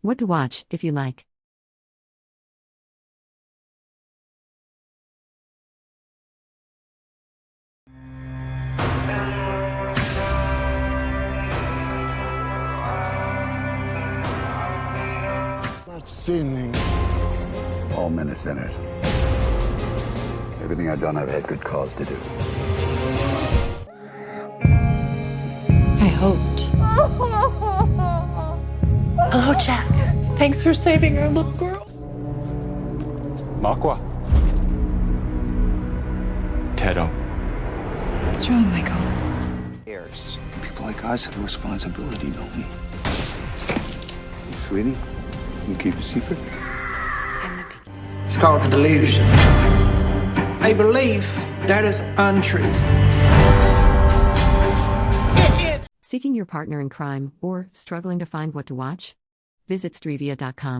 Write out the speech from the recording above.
What to watch, if you like. Not sinning. All men are sinners. Everything I've done, I've had good cause to do. I hoped. Hello, Jack. Thanks for saving our little girl. Makwa. Tedo. What's wrong, Michael? People like us have a responsibility, don't we? Hey, sweetie, can you keep a secret? It's called the delusion. A belief that is untrue. Seeking your partner in crime, or struggling to find what to watch? Visit Stryvia.com.